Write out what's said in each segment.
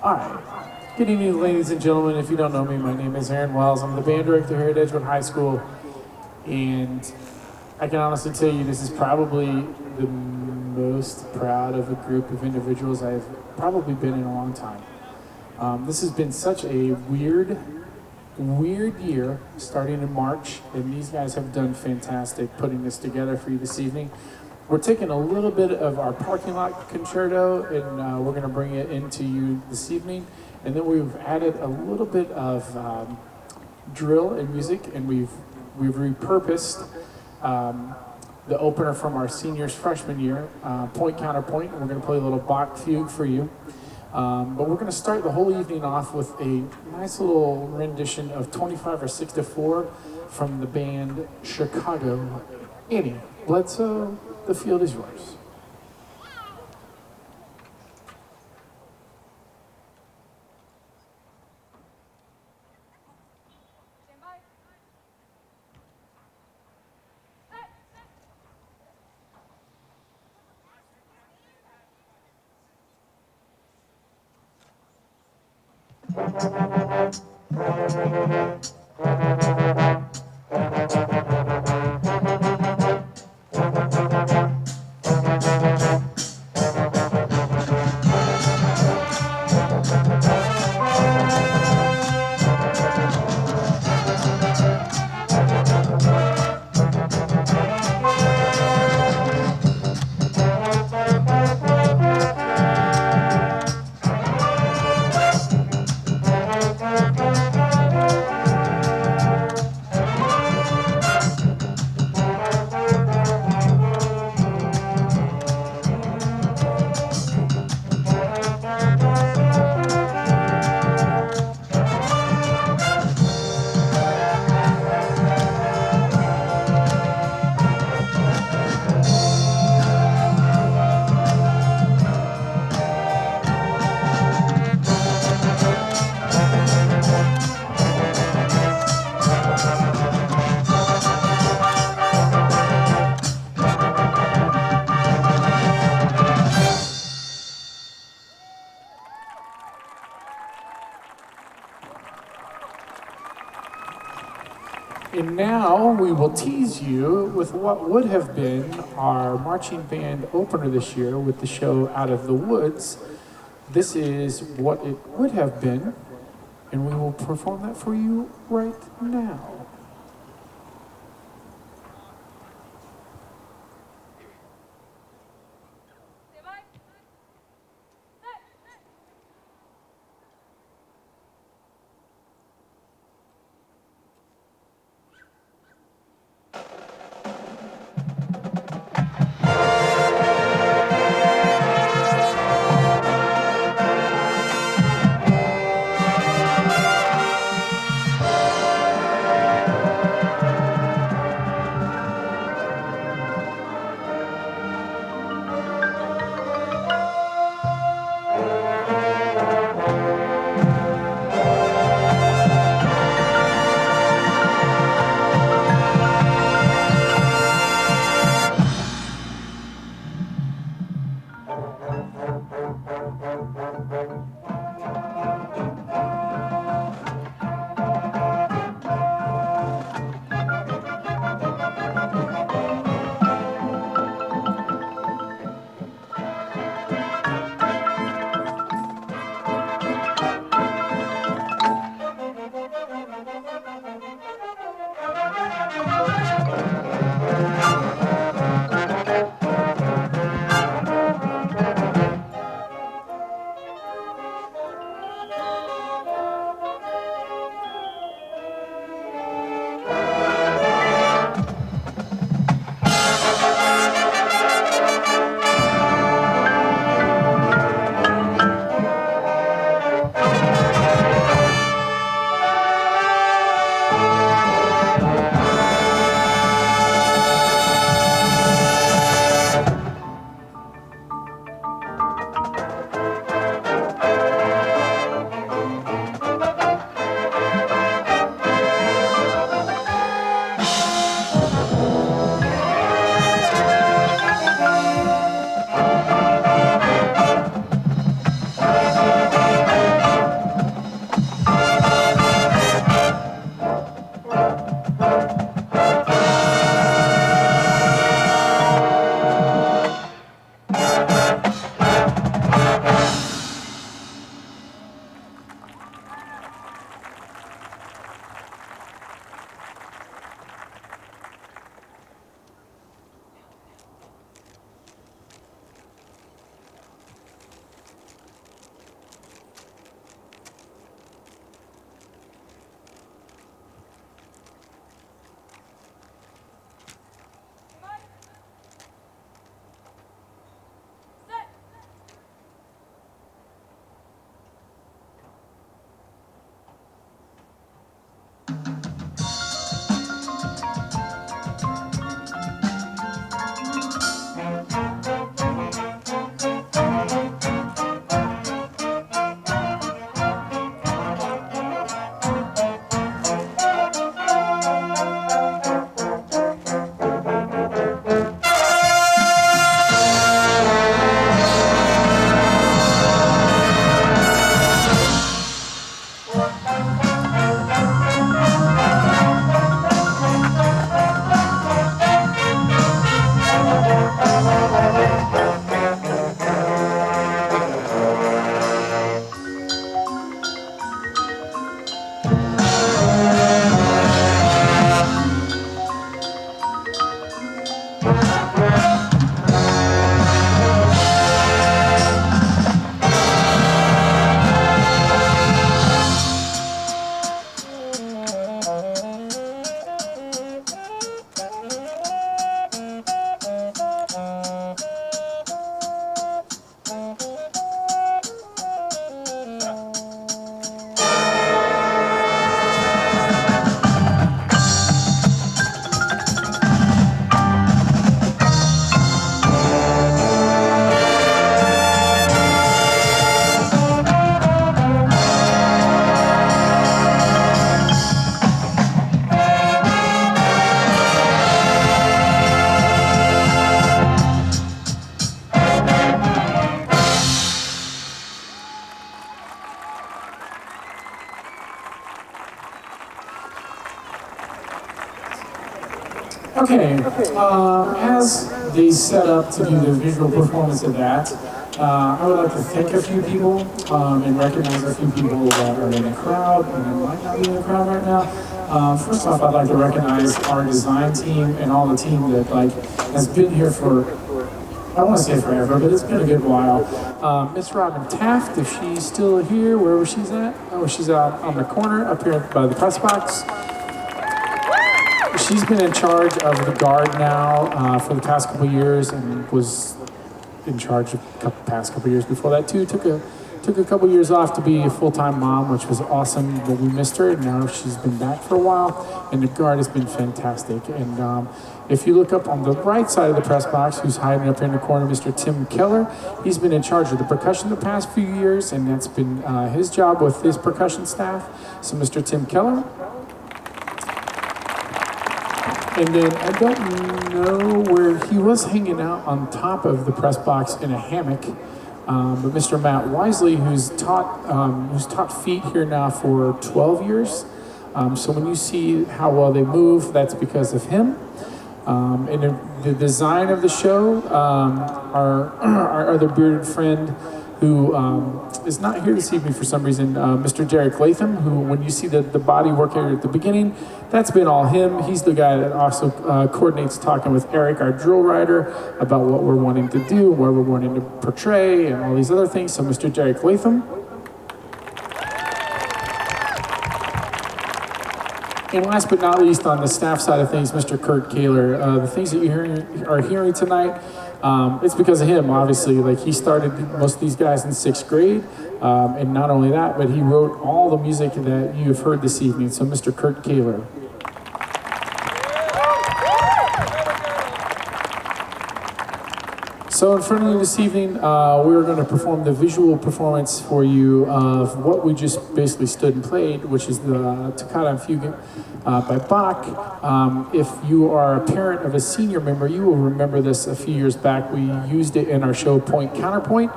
All right. Good evening, ladies and gentlemen. If you don't know me, my name is Aaron Wells. I'm the band director here at Edgewood High School, and I can honestly tell you this is probably the most proud of a group of individuals I've probably been in a long time. This has been such a weird year starting in March, and these guys have done fantastic putting this together for you this evening. We're taking a little bit of our parking lot concerto and we're going to bring it into you this evening. And then we've added a little bit of drill and music, and we've repurposed the opener from our seniors freshman year, Point Counterpoint, and we're going to play a little Bach fugue for you. But we're going to start the whole evening off with a nice little rendition of 25 or 6 to 4 from the band Chicago. Annie Bledsoe, the field is yours. And now we will tease you with what would have been our marching band opener this year with the show Out of the Woods. This is what it would have been, and we will perform that for you right now. Okay, as they set up to do the visual performance of that, I would like to thank a few people and recognize a few people that are in the crowd and that might not be in the crowd right now. First off, I'd like to recognize our design team and all the team that has been here for, I don't want to say forever, but it's been a good while. Miss Robin Taft, if she's still here, wherever she's at. Oh, she's out on the corner up here by the press box. She's been in charge of the guard now for the past couple years and was in charge of the past couple years before that too. Took a couple years off to be a full-time mom, which was awesome, but we missed her. And now she's been back for a while, and the guard has been fantastic. And if you look up on the right side of the press box, who's hiding up here in the corner, Mr. Tim Keller, he's been in charge of the percussion the past few years, and that's been his job with his percussion staff. So Mr. Tim Keller. And then I don't know where he was hanging out on top of the press box in a hammock, but Mr. Matt Wisely, who's taught feet here now for 12 years. So when you see how well they move, that's because of him. And the design of the show, our other bearded friend who is not here this evening for some reason, Mr. Derek Latham, who when you see the body work here at the beginning, that's been all him. He's the guy that also coordinates talking with Eric, our drill writer, about what we're wanting to do, where we're wanting to portray, and all these other things. So Mr. Derek Latham. And last but not least, on the staff side of things, Mr. Kurt Kaler. The things that you are hearing tonight, it's because of him, obviously. Like, he started most of these guys in 6th grade, and not only that, but he wrote all the music that you've heard this evening. So Mr. Kurt Kaler. So in front of you this evening, we're going to perform the visual performance for you of what we just basically stood and played, which is the Toccata and Fugue by Bach. If you are a parent of a senior member, you will remember this a few years back. We used it in our show Point Counterpoint,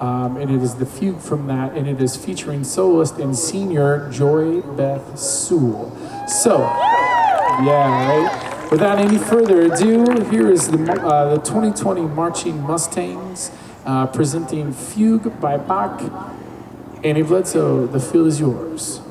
and it is the fugue from that, and it is featuring soloist and senior Joy Beth Sewell. So, yeah, right? Without any further ado, here is the 2020 Marching Mustangs presenting Fugue by Bach. Annie Bledsoe, the field is yours.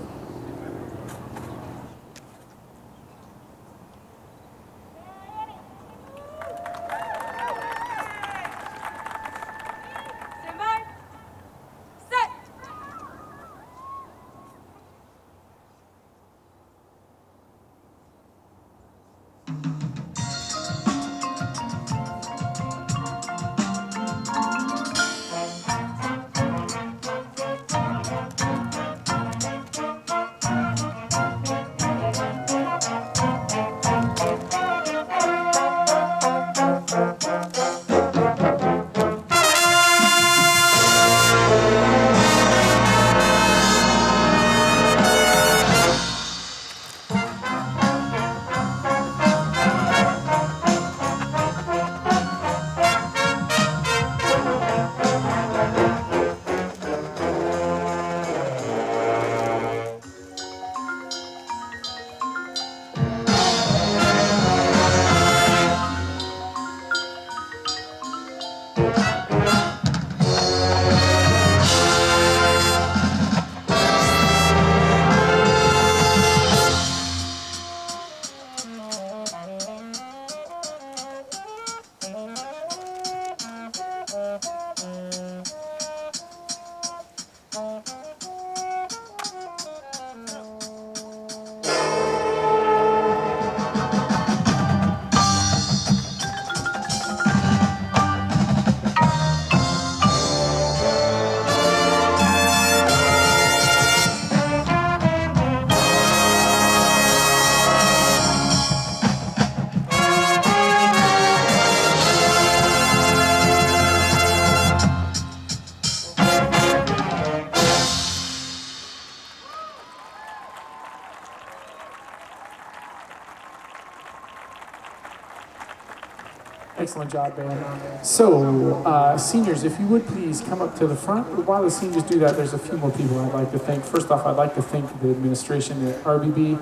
Excellent job, band. So, seniors, if you would please come up to the front. While the seniors do that, there's a few more people I'd like to thank. First off, I'd like to thank the administration at RBB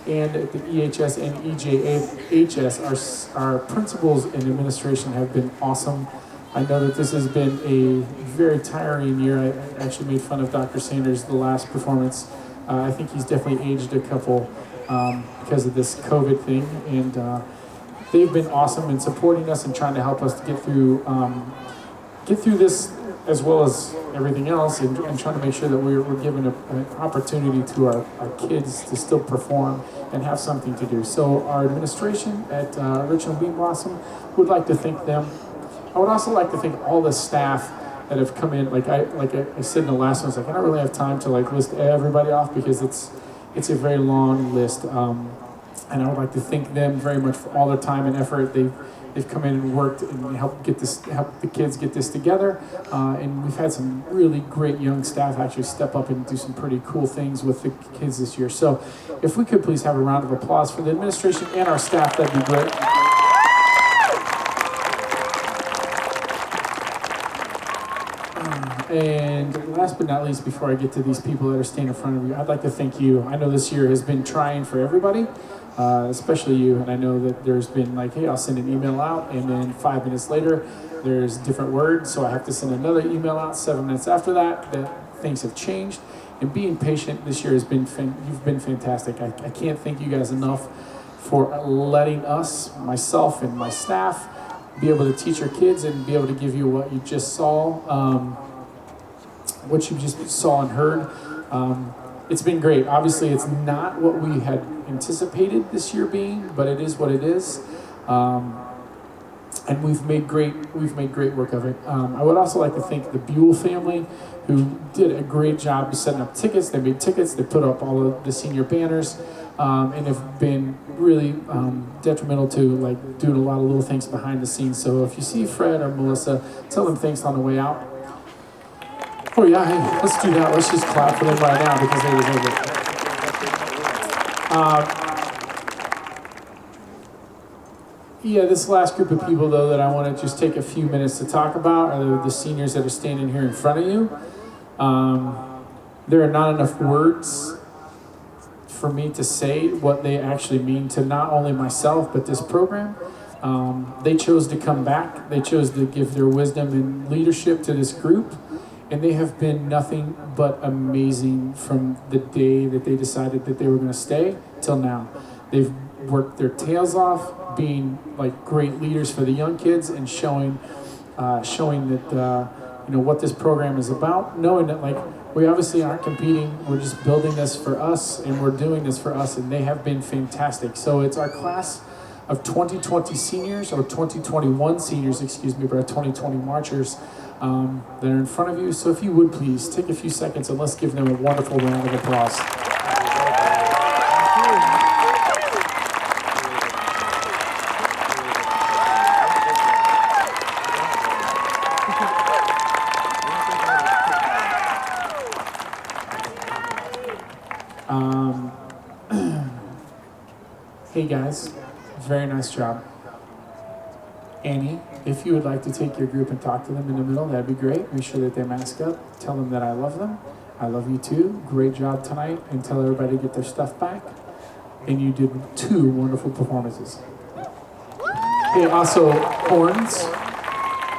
and at the EHS and EHS, our principals and administration have been awesome. I know that this has been a very tiring year. I actually made fun of Dr. Sanders the last performance. I think he's definitely aged a couple because of this COVID thing, and they've been awesome in supporting us and trying to help us to get through this, as well as everything else, and trying to make sure that we're giving an opportunity to our kids to still perform and have something to do. So our administration at Original Bean Blossom would like to thank them. I would also like to thank all the staff that have come in. Like I said in the last one, I was like, I don't really have time to list everybody off because it's a very long list. And I would like to thank them very much for all their time and effort. They've come in and worked and helped the kids get this together. And we've had some really great young staff actually step up and do some pretty cool things with the kids this year. So if we could please have a round of applause for the administration and our staff, that'd be great. And last but not least, before I get to these people that are standing in front of you, I'd like to thank you. I know this year has been trying for everybody, especially you, and I know that there's been like, hey, I'll send an email out, and then 5 minutes later, there's different words, so I have to send another email out 7 minutes after that things have changed. And being patient this year has been, you've been fantastic. I can't thank you guys enough for letting us, myself and my staff, be able to teach our kids and be able to give you what you just saw, and heard. It's been great. Obviously, it's not what we had anticipated this year being, but it is what it is. And we've made great work of it. I would also like to thank the Buell family, who did a great job of setting up tickets. They made tickets. They put up all of the senior banners, and have been really detrimental to doing a lot of little things behind the scenes. So if you see Fred or Melissa, tell them thanks on the way out. Oh yeah, hey, let's do that. Let's just clap for them right now because they deserve it. Yeah, this last group of people though that I want to just take a few minutes to talk about are the seniors that are standing here in front of you. There are not enough words for me to say what they actually mean to not only myself but this program. They chose to come back. They chose to give their wisdom and leadership to this group. And they have been nothing but amazing from the day that they decided that they were going to stay till now. They've worked their tails off, being great leaders for the young kids and showing that what this program is about. Knowing that we obviously aren't competing, we're just building this for us and we're doing this for us, and they have been fantastic. So it's our class of 2020 seniors, or 2021 seniors, excuse me, but our 2020 marchers. That are in front of you. So if you would please take a few seconds and let's give them a wonderful round of applause. Hey guys, very nice job. Annie, if you would like to take your group and talk to them in the middle, that'd be great. Make sure that they mask up. Tell them that I love them. I love you too. Great job tonight. And tell everybody to get their stuff back. And you did 2 wonderful performances. Hey, also, horns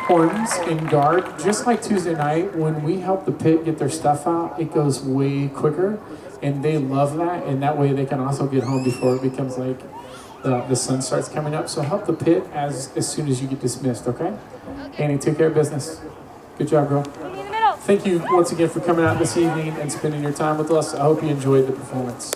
and guard. Just like Tuesday night, when we help the pit get their stuff out, it goes way quicker. And they love that. And that way they can also get home before it becomes the sun starts coming up. So help the pit as soon as you get dismissed, okay? Annie, take care of business. Good job, girl. Thank you once again for coming out this evening and spending your time with us. I hope you enjoyed the performance.